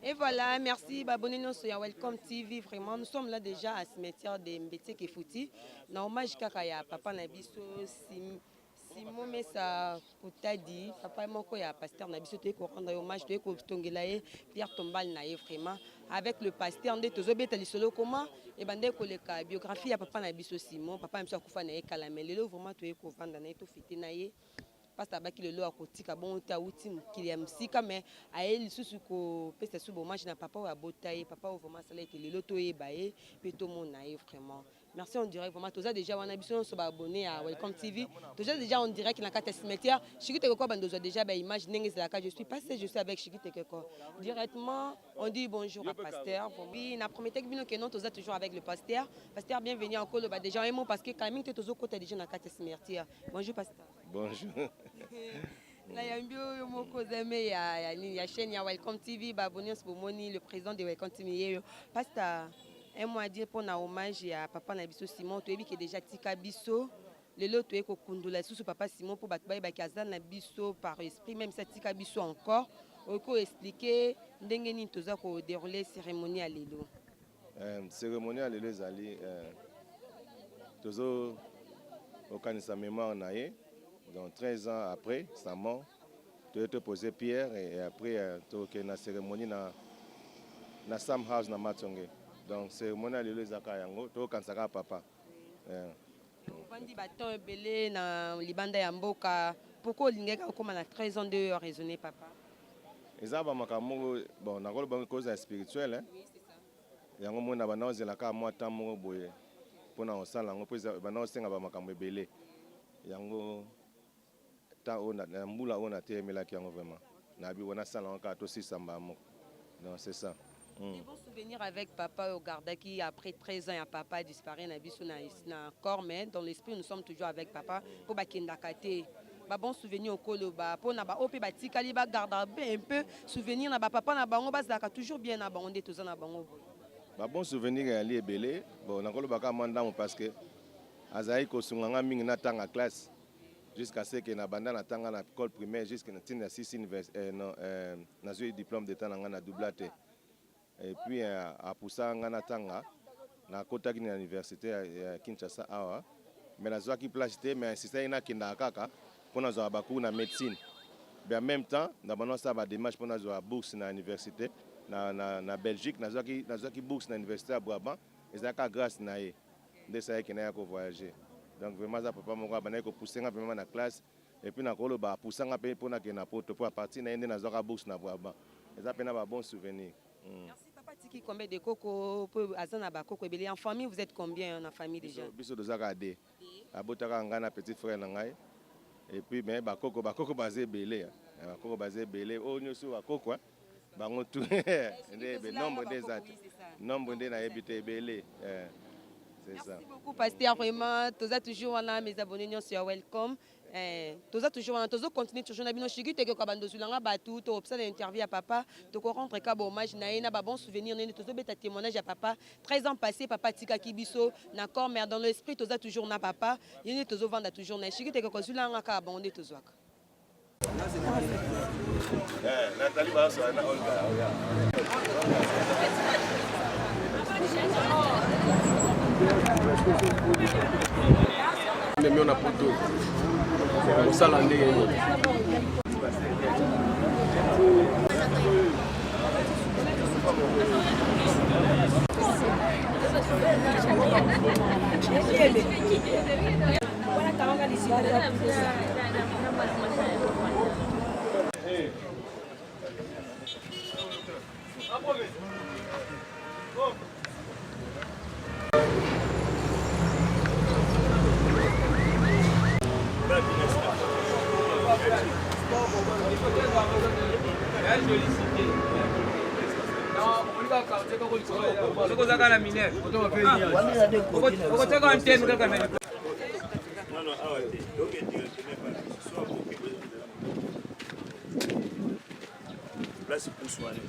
Et voilà, merci. Abonnez-nous sur Welcome TV. Vraiment, nous sommes là déjà à cimetière de Mbete Kefouti. Na hommage kakaya papa Nabiso Simon Mesa Koutadi, papa moko ya pasteur Nabiso te ko rendre hommage te ko tongelaye Pierre Tombal naye vraiment avec le pasteur ndé tozobeta lisolo comment et bande ko leka biographie ya papa Nabiso Simon, papa mso akufa naye kala melelo vraiment to ko vanda naye to fité naye. Parce que le lot à côté bon ta outil qui est musika mais à elle sous ko peste sous bon match na papa ou à botaille papa ou vraiment ça que le loto est baé puis tout mon naïf vraiment merci en direct vraiment tous déjà on a besoin de s'abonner à Welcome TV tous déjà en direct na carte cimetière Chikite quoi bandozo déjà ba image n'engis la carte je suis passé je suis avec Chikite quoi directement on dit bonjour à pasteur oui na prometté que non tous toujours avec le pasteur bienvenue en colo déjà un mot parce que quand même tu toujours côté déjà na carte cimetière bonjour pasteur bonjour. Na yambio moko zeme ya chaîne ya Welcome TV babonnions bomoni le président de Welcome TV pasteur un mois dire pour na hommage à papa Nabiso Simon to ebi que déjà tika biso le lot to eko kundula sous papa Simon pour batba ba kazan na biso par esprit même ça tika biso encore oko expliquer ndenge ni toza ko dérouler cérémonie à lelo cérémonie à lelo zali tozo okanisa mémoire naé. Donc 13 ans après sa mort, tu as posé pierre et après tu as une cérémonie na Sam House na Matsonge. Donc cérémonie le zaka yango to kansaka papa. Vandi baton belé na libanda ya mboka pourquoi lingeka koma na 13 ans de raisonner papa. Ezaba makambo bon na ko ba cause spirituelle hein. Oui, c'est ça. Yango mona bana ozela ka moi tamo boye. Pona osala ngo pesa bana osenga ba makambo belé. Yango na mbula on a téméla qui en vraiment na bi wona sala encore to samba mo non c'est ça des bons souvenirs avec papa au Gardaki après 13 ans et papa disparaît na biso na corps mais dans l'esprit nous sommes toujours avec papa pour bakenda kate ba bon souvenir au koloba pour na ba opé ba tikali ba garder un peu souvenir na ba papa na bango bazaka toujours bien na bango ndé na bango ba bon souvenir ya li ebele bon na koloba ka mandamo parce que azai ko sunganga mingi na tanga classe jusqu'à ce que na banda na tanga na école primaire jusqu'à na 6 université na eu diplôme d'état na doublate et puis à poussa na tanga na kotaki na université ya Kinshasa awa mais na zwaki place te mais insisté na kinda kaka pona zo baku na médecine mais en même temps na bana sa ba démarche pona zo bourse na université na Belgique na zwaki bourse na université à Brabant ezaka grâce na ye de ça que na ko voyager. Donc vraiment ça papa mon gars ko pousser vraiment na classe et puis na kolo ba pousser nga pe pona ke na poto pour partir na ende na zoka bourse na Brabant. Ça pena ba bon souvenir. Merci papa tiki combien de coco pour azana ba coco belé en famille vous êtes combien en famille déjà? Biso dozaka de. Abotaka nga na petit frère na ngai. Et puis mais ba coco basé belé. Ba coco basé belé o nyoso ba coco bango tout. Ndé nombre des autres. Nombre de na habité belé. Merci beaucoup, pasteur. Vraiment, tous toujours là, mes abonnés sur Welcome. Tous toujours là, tous continuer toujours na bino chigi te ko kabando zulanga batu to observe l'interview à papa, to ko rendre ka bon hommage na ina ba bon souvenir ne tous beta témoignage à papa. 13 ans passés, papa tika kibiso na corps mais dans l'esprit tous toujours na papa. Yene tous vanda toujours na chigi te ko zulanga ka bon de tous waka. Nathalie va sur na Olga. Le mieux na poto au salandé Place pour soigner.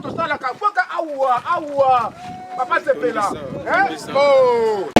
tosalaka foka awa papa sepela oh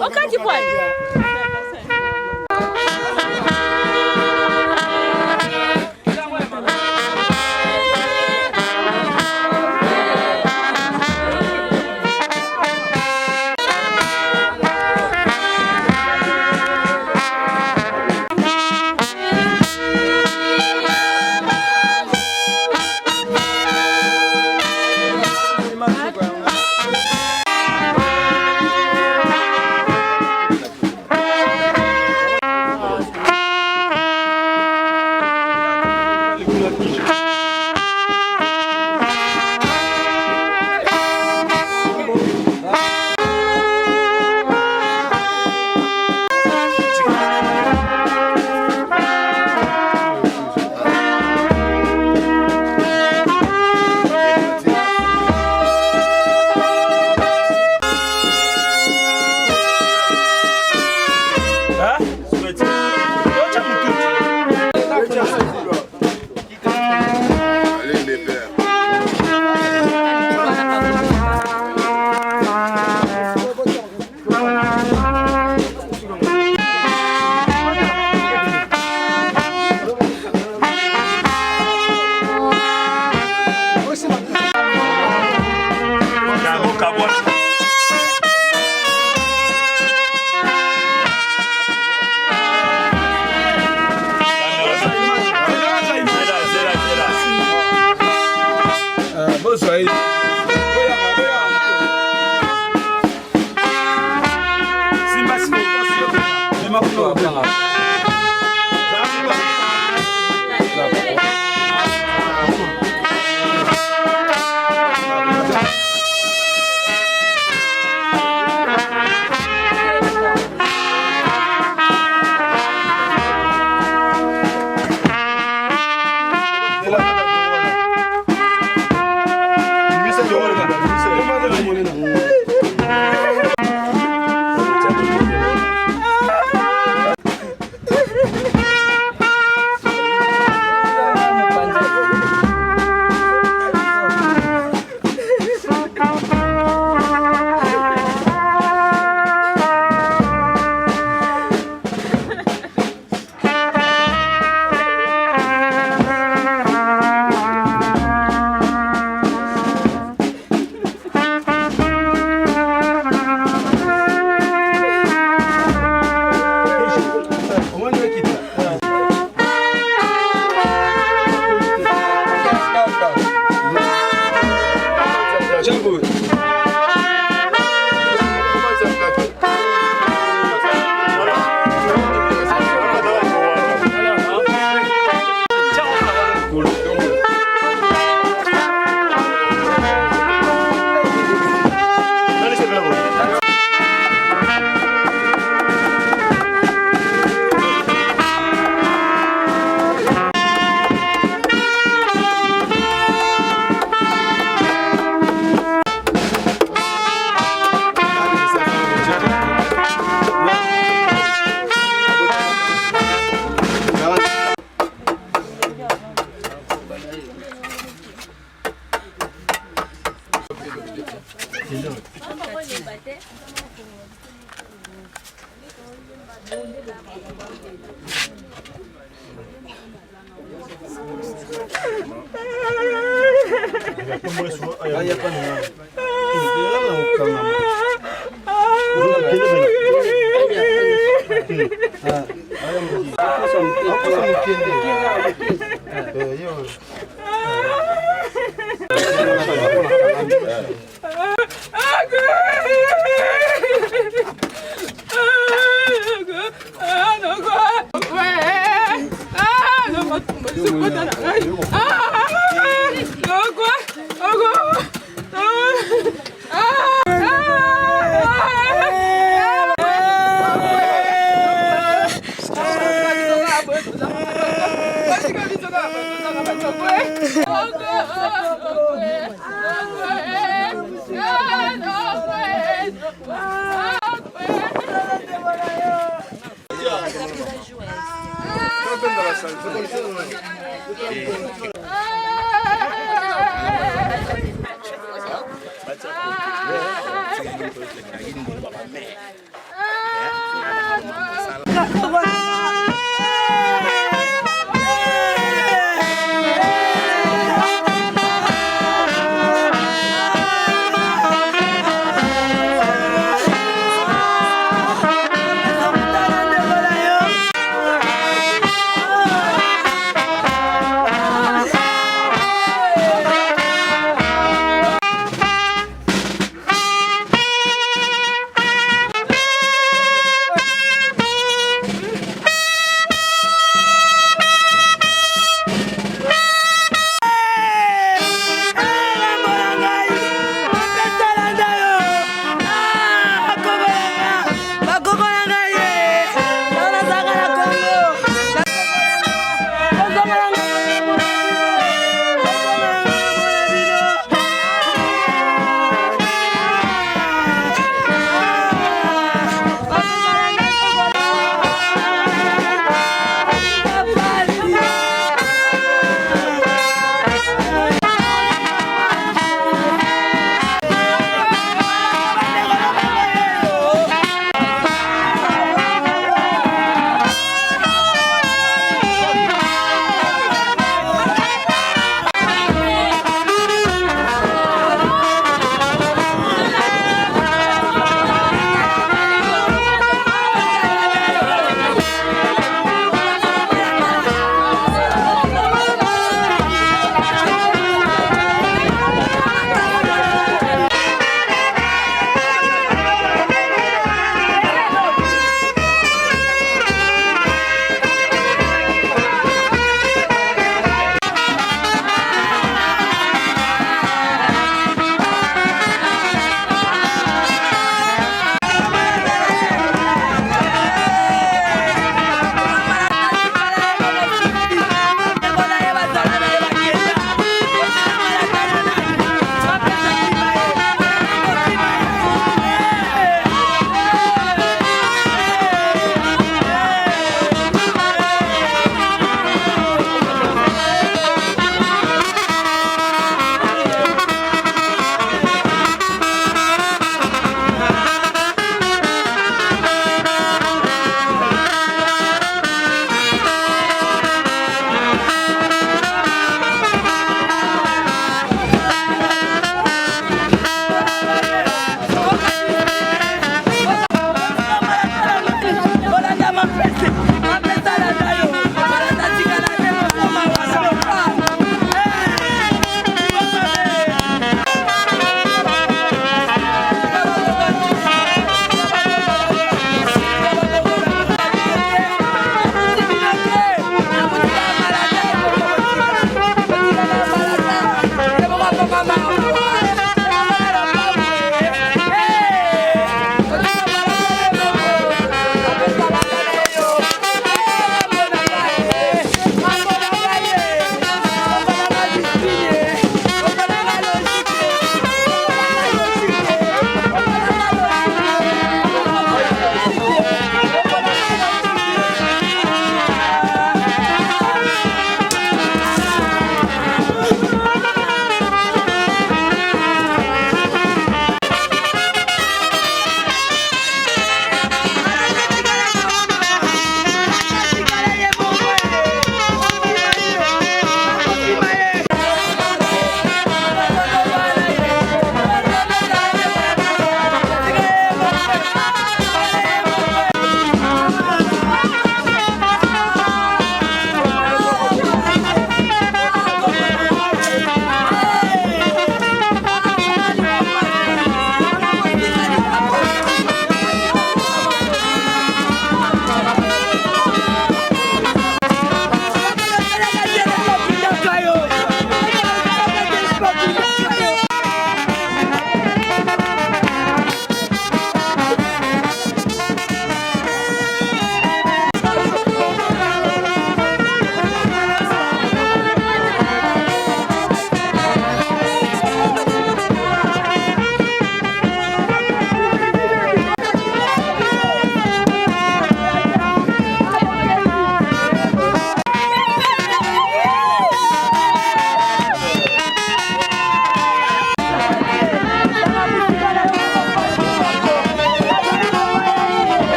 Wakati bwana.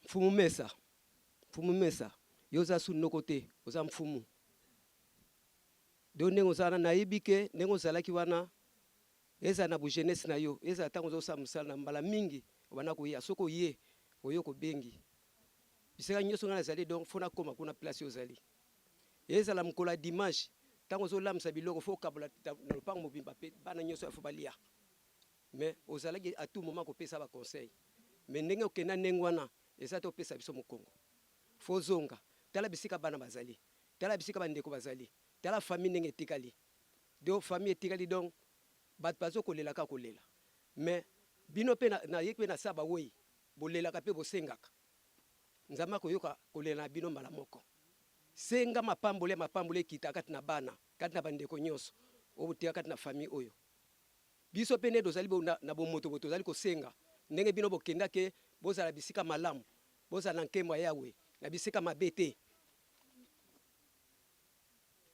Mfumu Mesa. Mfumu Mesa. Yoza su nokote. Oza mfumu. Do nengo zana na ibike. Nengo zalaki wana. Eza na bu jeunesse na yo. Eza tango zo samusala na mbala mingi. Wana kuya. Soko ye. Oyo ko bengi. Biseka nyoso ngana zali donc fona koma kuna place yo zali. Eza la mkola dimanche. Tango zo lamsa biloko fo kabula na lupango mobimba pe bana nyoso afo balia. Mais ozalaki à tout moment ko pesa ba conseil. Mais ndenge okena nengwana eza to pesa biso mokongo. Fo zonga. Tala bisika bana bazali. Tala bisika bandeko bazali. Tala famille ndenge etikali. Do famille etikali donc bat bazo kolela ka kolela. Mais bino pe na yekwe na saba woi. Bolela ka pe bosengaka. Nzama koyoka kolela na bino mala moko. Senga mapambole kita kati na bana, kati na bandeko nyonso. Obutia kati na famille oyo. Biso pene dozali na bomoto boto zali ko senga. Ndenge bino bokenda ke bozala bisika malamu. Bozala nkembo yawe na bisika mabete.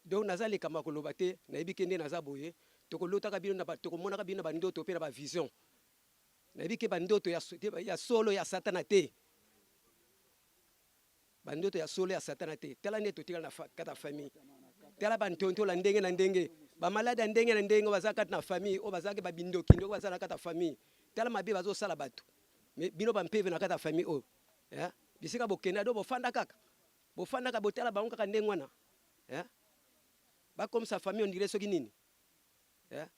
Donc nazali kama koloba te na ebikende nazaboye tokolotaka bino na tokomonaka bino na bandoto pe na ba vision. Na ebike bandoto ya solo ya satana te. Bandoto ya solo ya satana te. Tala neto tika na kata famille. Tala bantonto la ndenge na ndenge. Ba malade ndenge na ndenge baza kata na famille o baza ke ba bindoki ndoko baza na kata famille. Tala mabe bazo sala bato. Mais bino ba mpeve na kata famille o. Ya? Bisika bokenda do bofanda kaka. Bofanda ka botala bango kaka ndenge wana. Ya? Ba comme sa famille on dirait soki nini. Ya?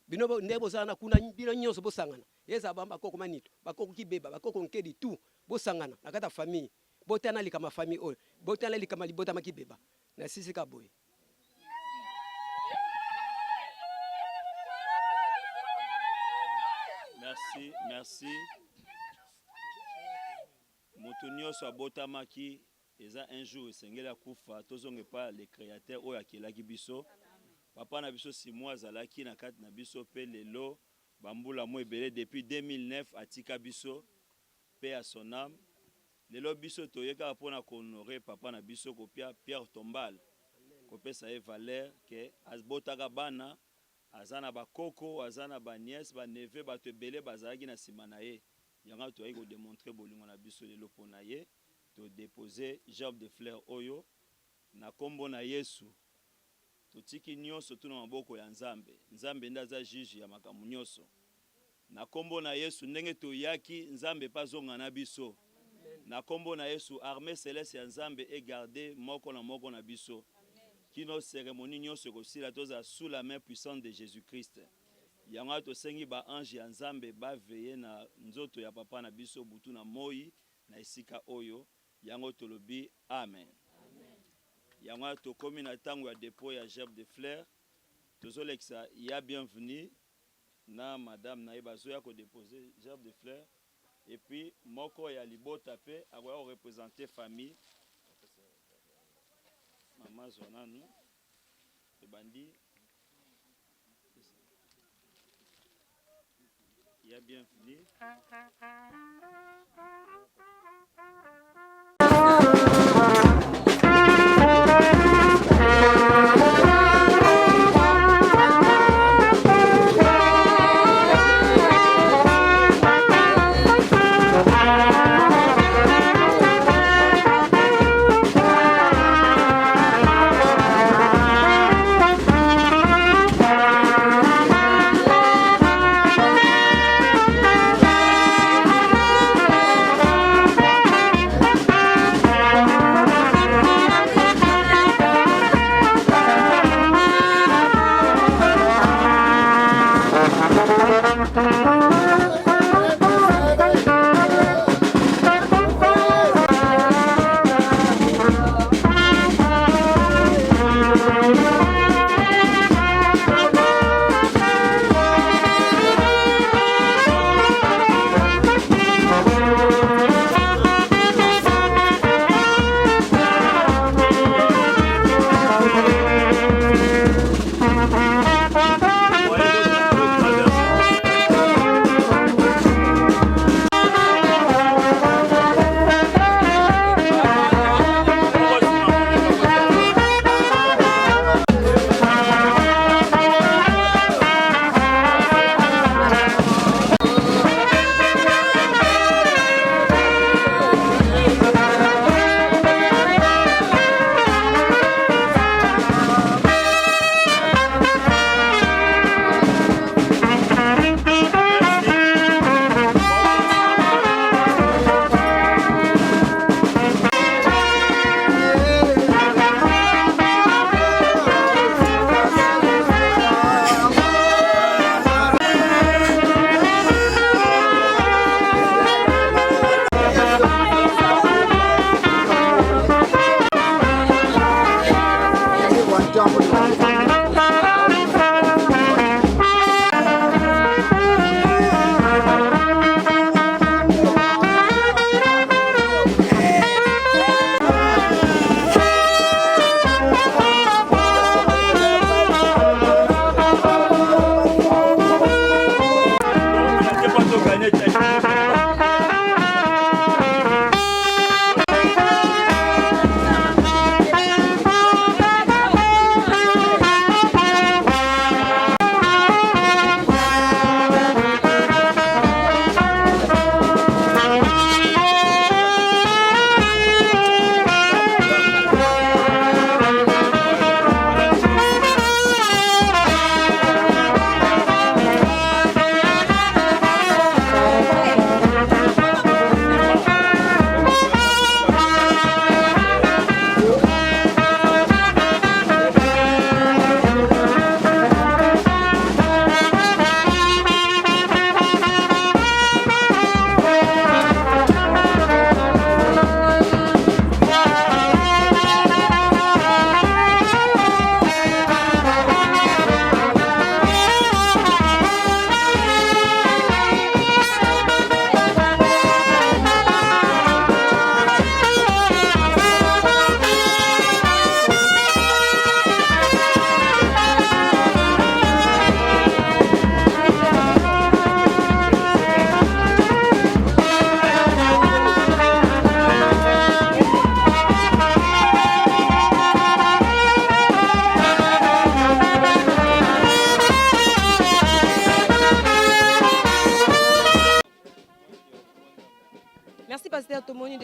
Bino ndebo za na kuna bino nyonso bosangana. Yeza bamba koko manito, bakoko kibeba, bakoko nkedi tout bosangana na kata famille. Botana likama famille oyo. Botana likama libota makibeba. Na sisi ka boy. Merci. Motonio so botamaki eza un jour esengela kufa tozonge pa le créateur oyo akelaki biso. Papa na biso 6 mois azalaki na kati na biso pe lelo bambula mo ebele depuis 2009 atika biso pe à son âme. Lelo biso toyeka pona honorer papa na biso kopia Pierre Tombal. Kopesa e valeur ke azbotaka bana azana bakoko azana ba nièce ba neveu bato ebele bazalaki na sima na ye. Yanga toyei ko démontrer bolingo na biso lelo pona ye to déposer gerbe de fleurs oyo na kombo na Yesu. Totiki nyonso tuna maboko ya Nzambe. Nzambe ndaza juge ya makambo nyonso. Na kombo na Yesu ndenge toyaki Nzambe pazonga na biso. Na kombo na Yesu armée céleste ya Nzambe e garder moko na biso. Kino cérémonie nyonso kosila toza sous la main puissante de Jésus-Christ. Yanga to sengi ba ange ya Nzambe ba veiller na nzoto ya papa na biso butu na moi na esika oyo. Yango tolobi amen. Yanga to komi na tango ya dépôt ya gerbe de fleurs. Tozolekisa ya bienvenue na madame na ebazo ya ko déposer gerbe de fleurs. Et puis moko ya libota pe akoya représenter famille. Maman zonanu ebandi ya bienvenue.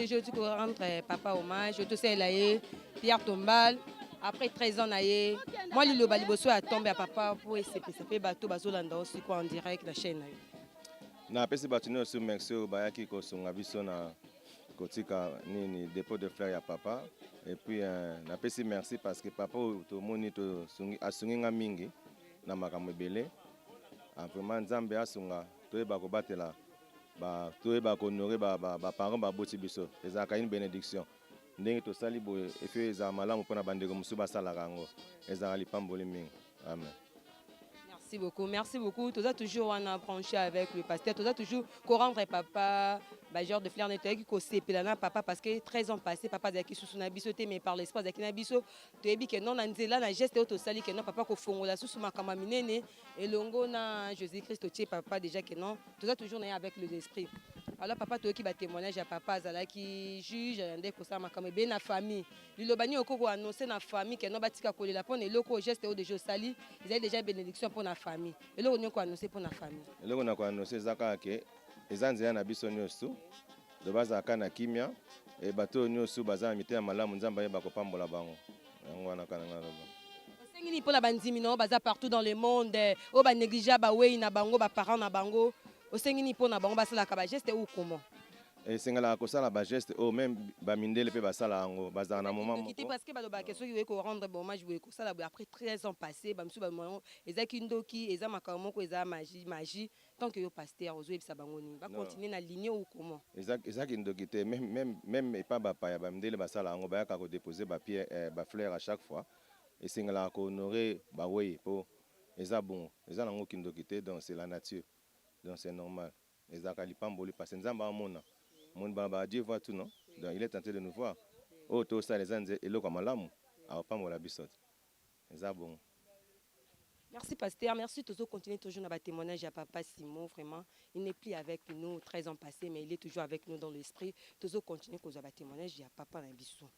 déjà tu rendre papa hommage, je te sais là, Pierre Tombal. Après 13 ans, moi, le baliboso a tombé à papa pour essayer de bateau bazolanda aussi quoi en direct la chaîne. Na pesi batino aussi merci au bayaki ko sunga biso na kotika nini dépôt de fleurs ya papa et puis na pesi merci parce que papa to moni to sungi asungi nga mingi na makambo ebele. Vraiment Nzambe asunga toyeba ko batela ba toyeba ko honorer ba parents ba boti biso. Ezaka une bénédiction. Ndenge to sali boye efe eza malamu pona bandeko musu basala kango. Ezaka lipamboli mingi. Amen. Merci beaucoup. Tu as toujours on a branché avec le pasteur. Tu as toujours rendre papa, genre de fleur nettoyé qui s'est pelana papa parce que 13 ans passés, papa qui sous son abisoté mais par l'espace qui n'abiso. Tu as dit que non, Nanzela na geste auto sali que non papa ko fongo la sous ma kamaminene et longo na Jésus-Christ tu papa déjà que non. Tu as toujours avec le esprit. Alors papa toi qui va témoignage à papa zala qui juge ndé ko ça ma comme bien na famille. Lilobani okoko annoncer na famille que non batika ko la pone loko geste au déjà sali. Ils ont déjà bénédiction pour la famille. Et là on est quoi annoncer pour la famille. Et là on a quoi annoncer zaka ke ezanze na biso nyosu. De base akana kimia et bateau nyosu baza mité malamu nzamba yeba ko pambola bango. Yango wana kana ngalo. Sengini pour la bandimi non baza partout dans le monde. O ba négligea ba wey na bango ba parents na bango. Au sengini pour na bango basala ka ba geste ou comment? Et sengala ko sala ba geste o même ba mindele pe basala yango baza na moment moko. Quitter parce que ba do ba question qui ko rendre hommage ko sala après 13 ans passés ba msu ba mo ezaki ndoki eza makambo ko eza magie tant que yo pasteur ozo ebisa bango ni ba continuer na ligne ou comment? Ezaki ndoki te même et pas ba pa ya ba mindele basala yango ba ka ko déposer ba pierre ba fleur à chaque fois. Et sengala ko honorer ba wey po eza bon eza nango kindoki te donc c'est la nature. Donc c'est normal. Ezaka lipamboli parce que nzamba amona. Mon baba Dieu voit tout non. Donc il est tenté de nous voir. Oh tout ça les anze et le comme malamu. A pas la bisot. Eza bon. Merci pasteur, merci toujours continuer toujours dans témoignage à papa Simon vraiment. Il n'est plus avec nous 13 ans passés mais il est toujours avec nous dans l'esprit. Toujours continuer cause témoignage à papa Nabiso.